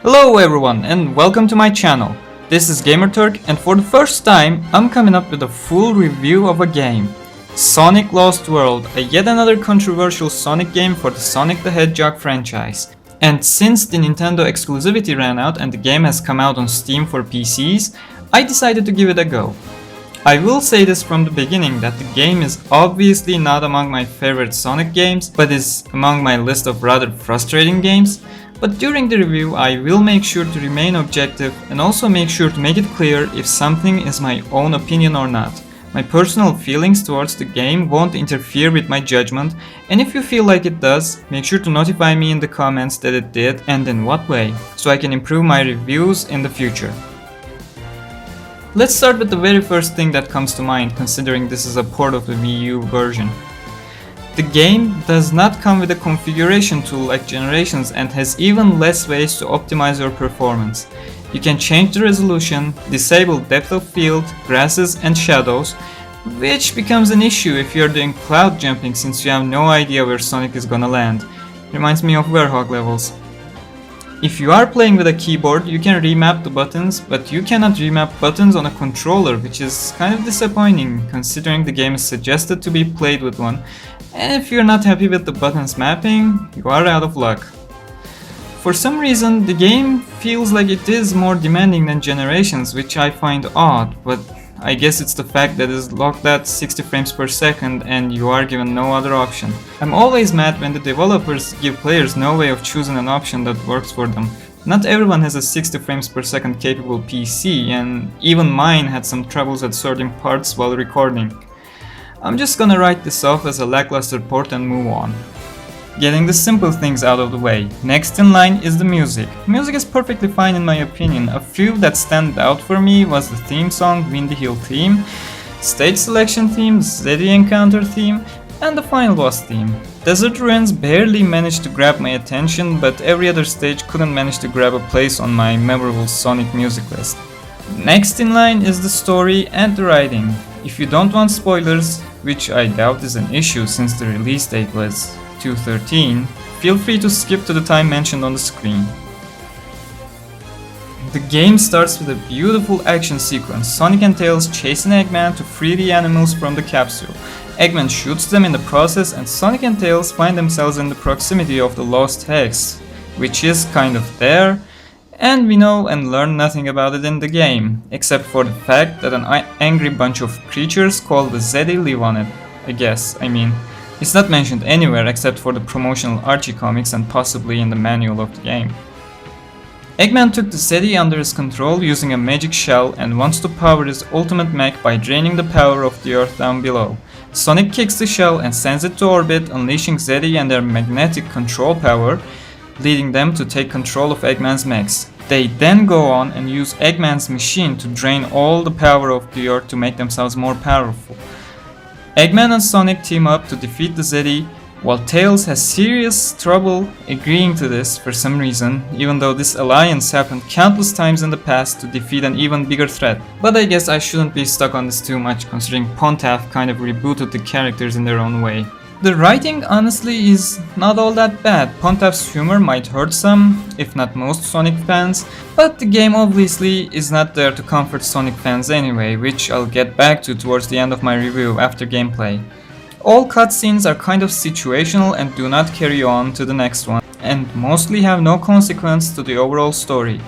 Hello everyone and welcome to my channel. This is Gamerturk and for the first time I'm coming up with a full review of a game. Sonic Lost World, a yet another controversial Sonic game for the Sonic the Hedgehog franchise. And since the Nintendo exclusivity ran out and the game has come out on Steam for PCs, I decided to give it a go. I will say this from the beginning that the game is obviously not among my favorite Sonic games, but is among my list of rather frustrating games. But during the review I will make sure to remain objective and also make sure to make it clear if something is my own opinion or not. My personal feelings towards the game won't interfere with my judgment, and if you feel like it does, make sure to notify me in the comments that it did and in what way, so I can improve my reviews in the future. Let's start with the very first thing that comes to mind, considering this is a port of the Wii U version. The game does not come with a configuration tool like Generations and has even less ways to optimize your performance. You can change the resolution, disable depth of field, grasses and shadows, which becomes an issue if you are doing cloud jumping since you have no idea where Sonic is gonna land. Reminds me of Werehog levels. If you are playing with a keyboard, you can remap the buttons, but you cannot remap buttons on a controller, which is kind of disappointing considering the game is suggested to be played with one, and if you're not happy with the buttons mapping, you are out of luck. For some reason, the game feels like it is more demanding than Generations, which I find odd, but I guess it's the fact that it's locked at 60 frames per second and you are given no other option. I'm always mad when the developers give players no way of choosing an option that works for them. Not everyone has a 60 frames per second capable PC, and even mine had some troubles at sorting parts while recording. I'm just gonna write this off as a lackluster port and move on. Getting the simple things out of the way, next in line is the music. Music is perfectly fine in my opinion. A few that stand out for me was the theme song, Windy Hill theme, stage selection theme, Zeddy encounter theme, and the final boss theme. Desert Ruins barely managed to grab my attention, but every other stage couldn't manage to grab a place on my memorable Sonic music list. Next in line is the story and the writing. If you don't want spoilers, which I doubt is an issue since the release date was 2/13, feel free to skip to the time mentioned on the screen. The game starts with a beautiful action sequence, Sonic and Tails chasing Eggman to free the animals from the capsule. Eggman shoots them in the process and Sonic and Tails find themselves in the proximity of the Lost Hex, which is kind of there, and we know and learn nothing about it in the game, except for the fact that an angry bunch of creatures called the Zeddy live on it, I guess. It's not mentioned anywhere except for the promotional Archie comics and possibly in the manual of the game. Eggman took the Zeddy under his control using a magic shell and wants to power his ultimate mech by draining the power of the earth down below. Sonic kicks the shell and sends it to orbit, unleashing Zeddy and their magnetic control power, leading them to take control of Eggman's mechs. They then go on and use Eggman's machine to drain all the power of the earth to make themselves more powerful. Eggman and Sonic team up to defeat the Zeddy, while Tails has serious trouble agreeing to this for some reason, even though this alliance happened countless times in the past to defeat an even bigger threat. But I guess I shouldn't be stuck on this too much considering Pontaff kind of rebooted the characters in their own way. The writing honestly is not all that bad. Pontaff's humor might hurt some, if not most Sonic fans, but the game obviously is not there to comfort Sonic fans anyway, which I'll get back to towards the end of my review after gameplay. All cutscenes are kind of situational and do not carry on to the next one, and mostly have no consequence to the overall story.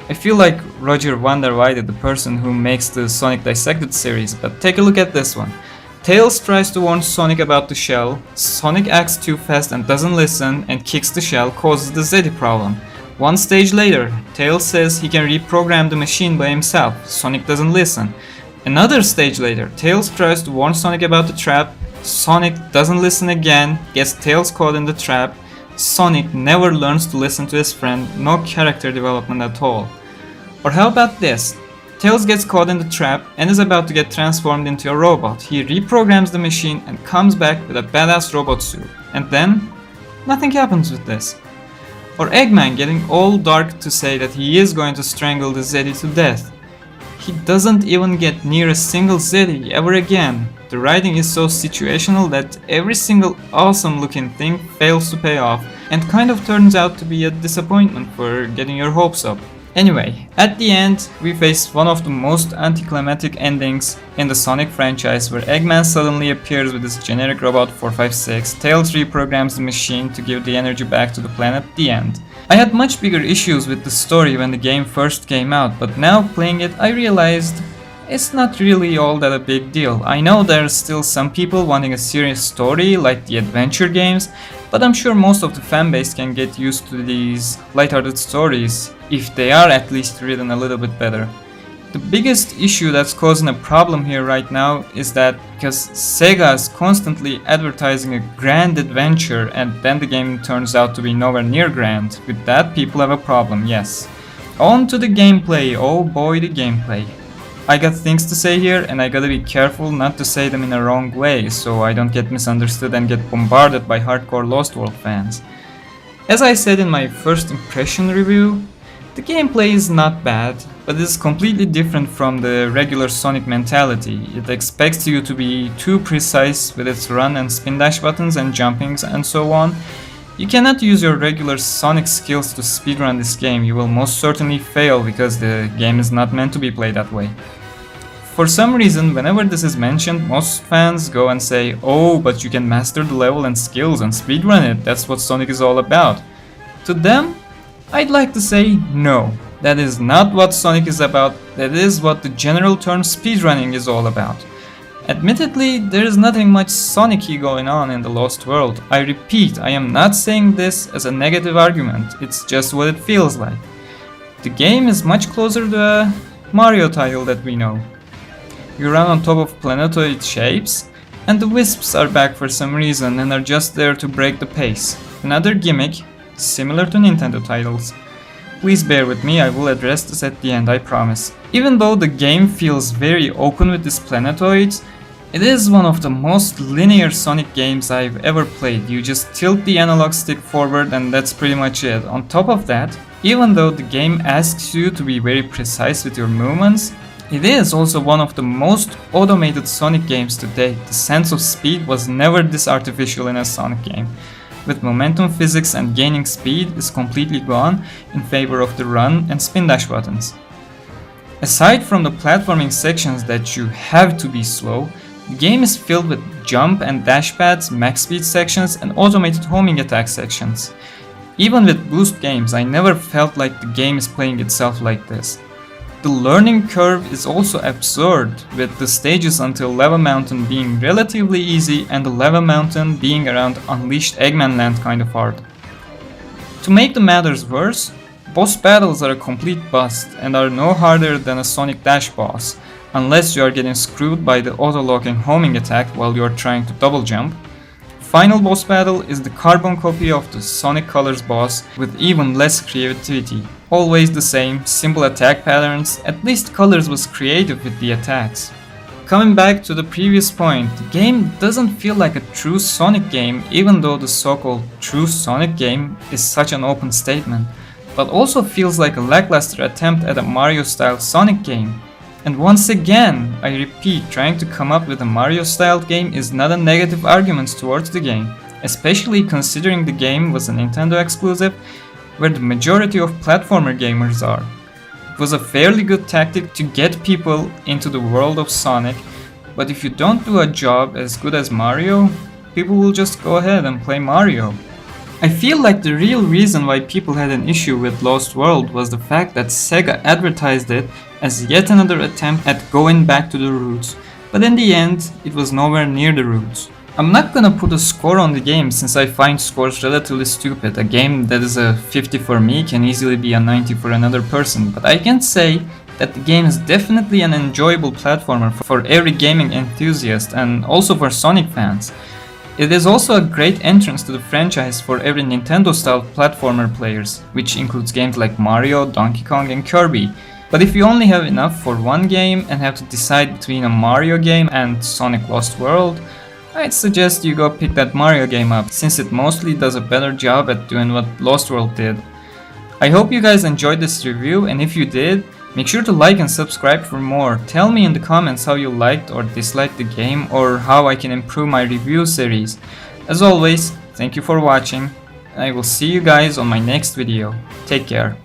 I feel like Roger Vanderweide, the person who makes the Sonic Dissected series, but take a look at this one. Tails tries to warn Sonic about the shell, Sonic acts too fast and doesn't listen and kicks the shell, causes the Zeddy problem. One stage later, Tails says he can reprogram the machine by himself, Sonic doesn't listen. Another stage later, Tails tries to warn Sonic about the trap, Sonic doesn't listen again, gets Tails caught in the trap, Sonic never learns to listen to his friend, no character development at all. Or how about this? Tails gets caught in the trap and is about to get transformed into a robot. He reprograms the machine and comes back with a badass robot suit. And then, nothing happens with this. Or Eggman getting all dark to say that he is going to strangle the Zeddy to death. He doesn't even get near a single Zeddy ever again. The writing is so situational that every single awesome looking thing fails to pay off. and kind of turns out to be a disappointment for getting your hopes up. Anyway, at the end, we face one of the most anticlimactic endings in the Sonic franchise, where Eggman suddenly appears with his generic robot 456, Tails reprograms the machine to give the energy back to the planet. The end. I had much bigger issues with the story when the game first came out, but now playing it I realized it's not really all that a big deal. I know there's still some people wanting a serious story like the adventure games, but I'm sure most of the fanbase can get used to these lighthearted stories if they are at least written a little bit better. The biggest issue that's causing a problem here right now is that because Sega is constantly advertising a grand adventure and then the game turns out to be nowhere near grand. With that, people have a problem, yes. On to the gameplay. Oh boy, the gameplay. I got things to say here and I gotta be careful not to say them in a wrong way so I don't get misunderstood and get bombarded by hardcore Lost World fans. As I said in my first impression review, the gameplay is not bad, but it's completely different from the regular Sonic mentality. It expects you to be too precise with its run and spin dash buttons and jumpings and so on. You cannot use your regular Sonic skills to speedrun this game. You will most certainly fail because the game is not meant to be played that way. For some reason, whenever this is mentioned, most fans go and say, "Oh, but you can master the level and skills and speedrun it, that's what Sonic is all about." To them, I'd like to say no. That is not what Sonic is about, that is what the general term speedrunning is all about. Admittedly, there is nothing much Sonic-y going on in the Lost World. I repeat, I am not saying this as a negative argument, it's just what it feels like. The game is much closer to a Mario title that we know. You run on top of planetoid shapes, and the wisps are back for some reason and are just there to break the pace. Another gimmick, similar to Nintendo titles. Please bear with me, I will address this at the end, I promise. Even though the game feels very open with these planetoids, it is one of the most linear Sonic games I've ever played. You just tilt the analog stick forward and that's pretty much it. On top of that, even though the game asks you to be very precise with your movements, it is also one of the most automated Sonic games to date. The sense of speed was never this artificial in a Sonic game. With momentum physics and gaining speed is completely gone in favor of the run and spin dash buttons. Aside from the platforming sections that you have to be slow, the game is filled with jump and dash pads, max speed sections and automated homing attack sections. Even with boost games, I never felt like the game is playing itself like this. The learning curve is also absurd, with the stages until Lava Mountain being relatively easy and the Lava Mountain being around Unleashed Eggman Land kind of hard. To make the matters worse, boss battles are a complete bust and are no harder than a Sonic Dash boss, unless you are getting screwed by the auto-locking homing attack while you are trying to double jump. Final boss battle is the carbon copy of the Sonic Colors boss with even less creativity. Always the same, simple attack patterns, at least Colors was creative with the attacks. Coming back to the previous point, the game doesn't feel like a true Sonic game, even though the so-called true Sonic game is such an open statement, but also feels like a lackluster attempt at a Mario-style Sonic game. And once again, I repeat, trying to come up with a Mario-style game is not a negative argument towards the game, especially considering the game was a Nintendo exclusive, where the majority of platformer gamers are. It was a fairly good tactic to get people into the world of Sonic, but if you don't do a job as good as Mario, people will just go ahead and play Mario. I feel like the real reason why people had an issue with Lost World was the fact that Sega advertised it as yet another attempt at going back to the roots, but in the end, it was nowhere near the roots. I'm not gonna put a score on the game since I find scores relatively stupid. A game that is a 50 for me can easily be a 90 for another person, but I can say that the game is definitely an enjoyable platformer for every gaming enthusiast and also for Sonic fans. It is also a great entrance to the franchise for every Nintendo-style platformer players, which includes games like Mario, Donkey Kong and Kirby. But if you only have enough for one game and have to decide between a Mario game and Sonic Lost World, I'd suggest you go pick that Mario game up, since it mostly does a better job at doing what Lost World did. I hope you guys enjoyed this review, and if you did, make sure to like and subscribe for more. Tell me in the comments how you liked or disliked the game, or how I can improve my review series. As always, thank you for watching, I will see you guys on my next video. Take care.